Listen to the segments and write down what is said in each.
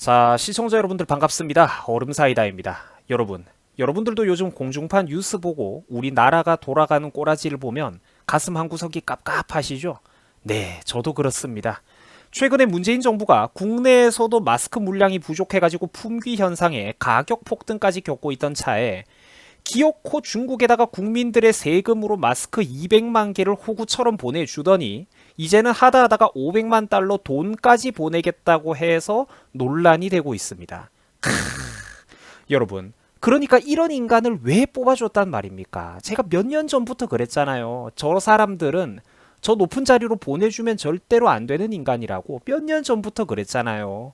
자, 시청자 여러분들 반갑습니다. 얼음사이다입니다. 여러분들도 요즘 공중파 뉴스 보고 우리나라가 돌아가는 꼬라지를 보면 가슴 한구석이 깝깝하시죠? 네, 저도 그렇습니다. 최근에 문재인 정부가 국내에서도 마스크 물량이 부족해가지고 품귀 현상에 가격 폭등까지 겪고 있던 차에 기어코 중국에다가 국민들의 세금으로 마스크 200만 개를 호구처럼 보내주더니 이제는 하다하다가 500만 달러 돈까지 보내겠다고 해서 논란이 되고 있습니다. 여러분, 그러니까 이런 인간을 왜 뽑아줬단 말입니까? 제가 몇 년 전부터 그랬잖아요. 저 사람들은 저 높은 자리로 보내주면 절대로 안 되는 인간이라고 몇 년 전부터 그랬잖아요.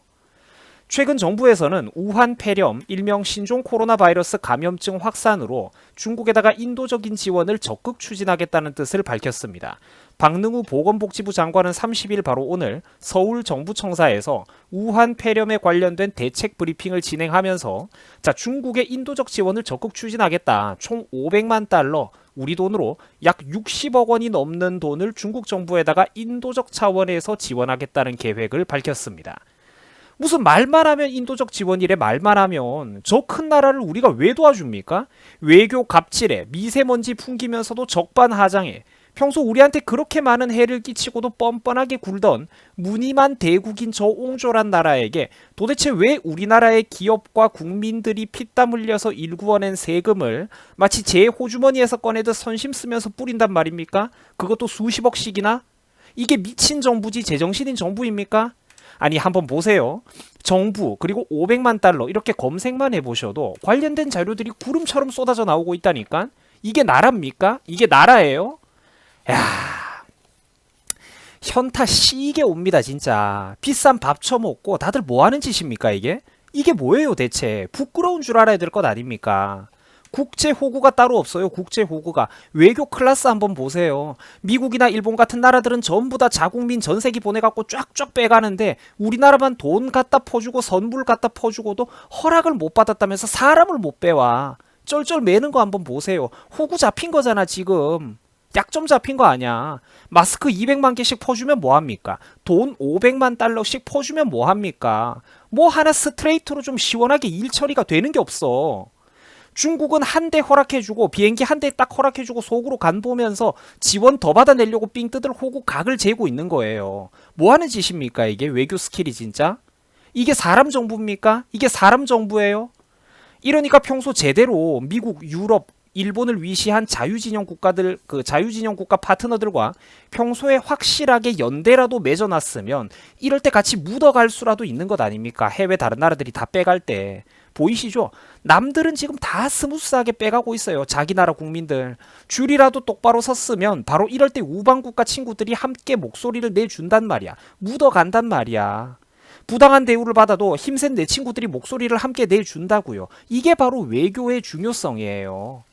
최근 정부에서는 우한 폐렴, 일명 신종 코로나 바이러스 감염증 확산으로 중국에다가 인도적인 지원을 적극 추진하겠다는 뜻을 밝혔습니다. 박능우 보건복지부 장관은 30일 바로 오늘 서울 정부청사에서 우한 폐렴에 관련된 대책 브리핑을 진행하면서 중국의 인도적 지원을 적극 추진하겠다. 총 500만 달러, 우리 돈으로 약 60억 원이 넘는 돈을 중국 정부에다가 인도적 차원에서 지원하겠다는 계획을 밝혔습니다. 무슨 말만 하면 인도적 지원이래. 말만 하면 저 큰 나라를 우리가 왜 도와줍니까? 외교 갑질에 미세먼지 풍기면서도 적반하장에 평소 우리한테 그렇게 많은 해를 끼치고도 뻔뻔하게 굴던 무늬만 대국인 저 옹졸한 나라에게 도대체 왜 우리나라의 기업과 국민들이 피땀 흘려서 일구어낸 세금을 마치 제 호주머니에서 꺼내듯 선심 쓰면서 뿌린단 말입니까? 그것도 수십억씩이나? 이게 미친 정부지 제정신인 정부입니까? 아니, 한번 보세요. 정부 그리고 500만 달러 이렇게 검색만 해보셔도 관련된 자료들이 구름처럼 쏟아져 나오고 있다니까. 이게 나라입니까? 이게 나라예요? 야, 현타 시게 옵니다 진짜. 비싼 밥 처먹고 다들 뭐하는 짓입니까 이게? 이게 뭐예요 대체? 부끄러운 줄 알아야 될 것 아닙니까? 국제 호구가 따로 없어요. 국제 호구가. 외교 클래스 한번 보세요. 미국이나 일본 같은 나라들은 전부 다 자국민 전세기 보내갖고 쫙쫙 빼가는데 우리나라만 돈 갖다 퍼주고 선물 갖다 퍼주고도 허락을 못 받았다면서 사람을 못 빼와. 쩔쩔 매는 거 한번 보세요. 호구 잡힌 거잖아 지금. 약점 잡힌 거 아니야. 마스크 200만 개씩 퍼주면 뭐합니까? 돈 500만 달러씩 퍼주면 뭐합니까? 뭐 하나 스트레이트로 좀 시원하게 일 처리가 되는 게 없어. 중국은 한 대 허락해주고 비행기 한 대 딱 허락해주고 속으로 간 보면서 지원 더 받아내려고 삥 뜯을 호구 각을 재고 있는 거예요. 뭐하는 짓입니까 이게? 외교 스킬이 진짜? 이게 사람 정부입니까? 이게 사람 정부예요? 이러니까 평소 제대로 미국, 유럽, 일본을 위시한 자유진영 국가들, 자유진영 국가 파트너들과 평소에 확실하게 연대라도 맺어놨으면 이럴 때 같이 묻어갈 수라도 있는 것 아닙니까? 해외 다른 나라들이 다 빼갈 때. 보이시죠? 남들은 지금 다 스무스하게 빼가고 있어요. 자기 나라 국민들. 줄이라도 똑바로 섰으면 바로 이럴 때 우방국가 친구들이 함께 목소리를 내준단 말이야. 묻어간단 말이야. 부당한 대우를 받아도 힘센 내 친구들이 목소리를 함께 내준다고요. 이게 바로 외교의 중요성이에요.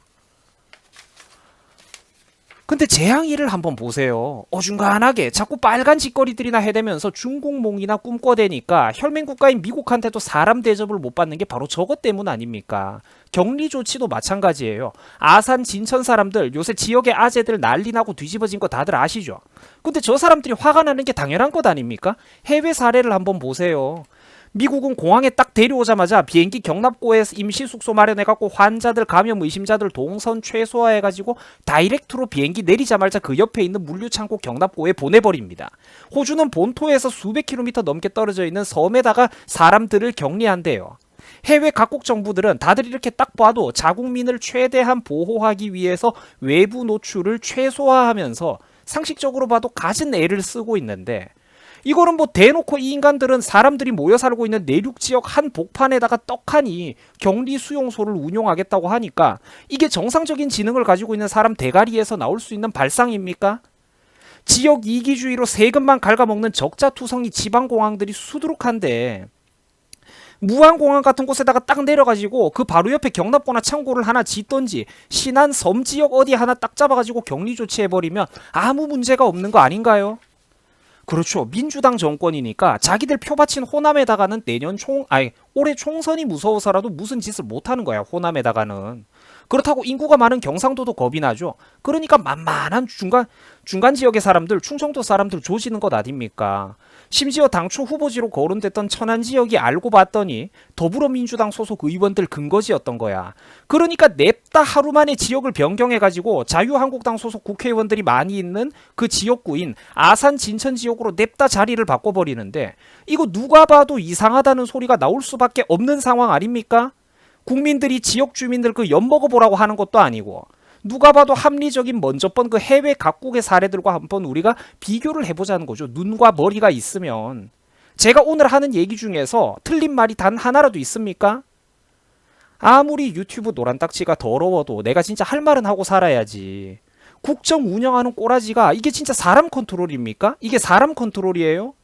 근데 재앙이를 한번 보세요. 어중간하게 자꾸 빨간 짓거리들이나 해대면서 중국몽이나 꿈꿔대니까 혈맹 국가인 미국한테도 사람 대접을 못 받는 게 바로 저것 때문 아닙니까? 격리 조치도 마찬가지예요. 아산 진천 사람들 요새 지역의 아재들 난리나고 뒤집어진 거 다들 아시죠? 근데 저 사람들이 화가 나는 게 당연한 것 아닙니까? 해외 사례를 한번 보세요. 미국은 공항에 딱 데려오자마자 비행기 경납고에서 임시 숙소 마련해갖고 환자들 감염 의심자들 동선 최소화해가지고 다이렉트로 비행기 내리자마자 그 옆에 있는 물류창고 경납고에 보내버립니다. 호주는 본토에서 수백 킬로미터 넘게 떨어져 있는 섬에다가 사람들을 격리한대요. 해외 각국 정부들은 다들 이렇게 딱 봐도 자국민을 최대한 보호하기 위해서 외부 노출을 최소화하면서 상식적으로 봐도 갖은 애를 쓰고 있는데 이거는 뭐 대놓고 이 인간들은 사람들이 모여 살고 있는 내륙 지역 한 복판에다가 떡하니 격리 수용소를 운용하겠다고 하니까 이게 정상적인 지능을 가지고 있는 사람 대가리에서 나올 수 있는 발상입니까? 지역 이기주의로 세금만 갉아먹는 적자투성이 지방공항들이 수두룩한데 무안공항 같은 곳에다가 딱 내려가지고 그 바로 옆에 경납고나 창고를 하나 짓던지 신안 섬 지역 어디 하나 딱 잡아가지고 격리 조치해버리면 아무 문제가 없는 거 아닌가요? 그렇죠. 민주당 정권이니까 자기들 표 바친 호남에다가는 올해 총선이 무서워서라도 무슨 짓을 못하는 거야. 호남에다가는. 그렇다고 인구가 많은 경상도도 겁이 나죠. 그러니까 만만한 중간 지역의 사람들, 충청도 사람들 조지는 것 아닙니까? 심지어 당초 후보지로 거론됐던 천안 지역이 알고 봤더니 더불어민주당 소속 의원들 근거지였던 거야. 그러니까 냅다 하루 만에 지역을 변경해가지고 자유한국당 소속 국회의원들이 많이 있는 그 지역구인 아산 진천 지역으로 냅다 자리를 바꿔버리는데 이거 누가 봐도 이상하다는 소리가 나올 수밖에 없는 상황 아닙니까? 국민들이 지역 주민들 그 엿먹어보라고 하는 것도 아니고 누가 봐도 합리적인 먼저 번 그 해외 각국의 사례들과 한번 우리가 비교를 해보자는 거죠. 눈과 머리가 있으면. 제가 오늘 하는 얘기 중에서 틀린 말이 단 하나라도 있습니까? 아무리 유튜브 노란딱지가 더러워도 내가 진짜 할 말은 하고 살아야지. 국정 운영하는 꼬라지가 이게 진짜 사람 컨트롤입니까? 이게 사람 컨트롤이에요?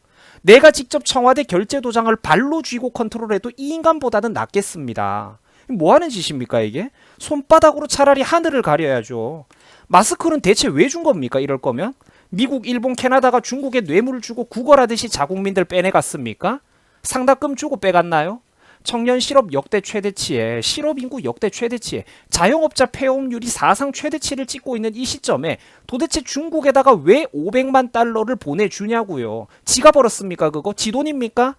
내가 직접 청와대 결제 도장을 발로 쥐고 컨트롤해도 이 인간보다는 낫겠습니다. 뭐 하는 짓입니까 이게? 손바닥으로 차라리 하늘을 가려야죠. 마스크는 대체 왜 준 겁니까 이럴 거면? 미국, 일본, 캐나다가 중국에 뇌물을 주고 구걸하듯이 자국민들 빼내갔습니까? 상납금 주고 빼갔나요? 청년 실업 역대 최대치에, 실업 인구 역대 최대치에, 자영업자 폐업률이 사상 최대치를 찍고 있는 이 시점에 도대체 중국에다가 왜 500만 달러를 보내주냐고요. 지가 벌었습니까 그거? 지 돈입니까?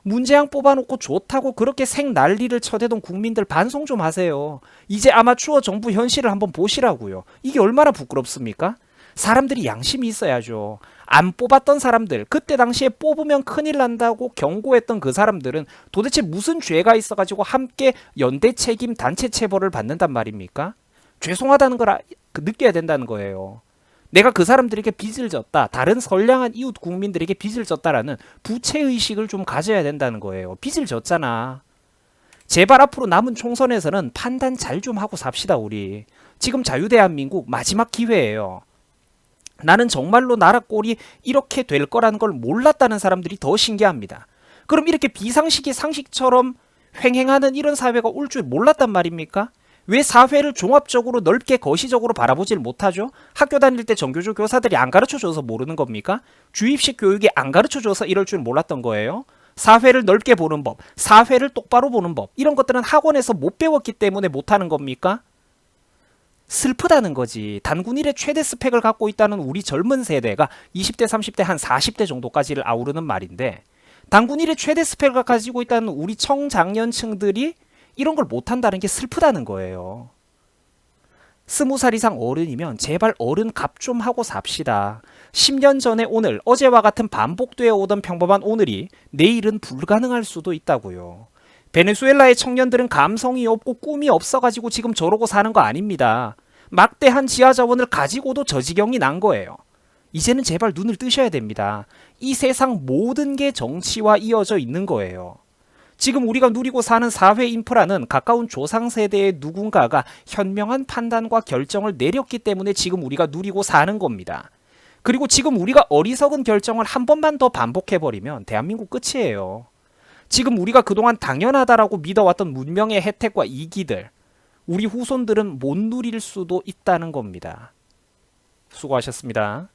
문재양 뽑아놓고 좋다고 그렇게 생 난리를 쳐대던 국민들 반성 좀 하세요. 이제 아마추어 정부 현실을 한번 보시라고요. 이게 얼마나 부끄럽습니까? 사람들이 양심이 있어야죠. 안 뽑았던 사람들, 그때 당시에 뽑으면 큰일 난다고 경고했던 그 사람들은 도대체 무슨 죄가 있어가지고 함께 연대 책임 단체 체벌을 받는단 말입니까? 죄송하다는 걸 느껴야 된다는 거예요. 내가 그 사람들에게 빚을 졌다. 다른 선량한 이웃 국민들에게 빚을 졌다라는 부채의식을 좀 가져야 된다는 거예요. 빚을 졌잖아. 제발 앞으로 남은 총선에서는 판단 잘 좀 하고 삽시다 우리. 지금 자유대한민국 마지막 기회예요. 나는 정말로 나라 꼴이 이렇게 될 거라는 걸 몰랐다는 사람들이 더 신기합니다. 그럼 이렇게 비상식이 상식처럼 횡행하는 이런 사회가 올 줄 몰랐단 말입니까? 왜 사회를 종합적으로 넓게 거시적으로 바라보질 못하죠? 학교 다닐 때 정교조 교사들이 안 가르쳐줘서 모르는 겁니까? 주입식 교육이 안 가르쳐줘서 이럴 줄 몰랐던 거예요? 사회를 넓게 보는 법, 사회를 똑바로 보는 법, 이런 것들은 학원에서 못 배웠기 때문에 못하는 겁니까? 슬프다는 거지. 단군 일의 최대 스펙을 갖고 있다는 우리 젊은 세대가 20대, 30대, 한 40대 정도까지를 아우르는 말인데 단군 일의 최대 스펙을 가지고 있다는 우리 청장년층들이 이런 걸 못한다는 게 슬프다는 거예요. 20살 이상 어른이면 제발 어른 값 좀 하고 삽시다. 10년 전에 오늘, 어제와 같은 반복되어 오던 평범한 오늘이 내일은 불가능할 수도 있다고요. 베네수엘라의 청년들은 감성이 없고 꿈이 없어가지고 지금 저러고 사는 거 아닙니다. 막대한 지하자원을 가지고도 저 지경이 난 거예요. 이제는 제발 눈을 뜨셔야 됩니다. 이 세상 모든 게 정치와 이어져 있는 거예요. 지금 우리가 누리고 사는 사회 인프라는 가까운 조상 세대의 누군가가 현명한 판단과 결정을 내렸기 때문에 지금 우리가 누리고 사는 겁니다. 그리고 지금 우리가 어리석은 결정을 한 번만 더 반복해버리면 대한민국 끝이에요. 지금 우리가 그동안 당연하다라고 믿어왔던 문명의 혜택과 이기들, 우리 후손들은 못 누릴 수도 있다는 겁니다. 수고하셨습니다.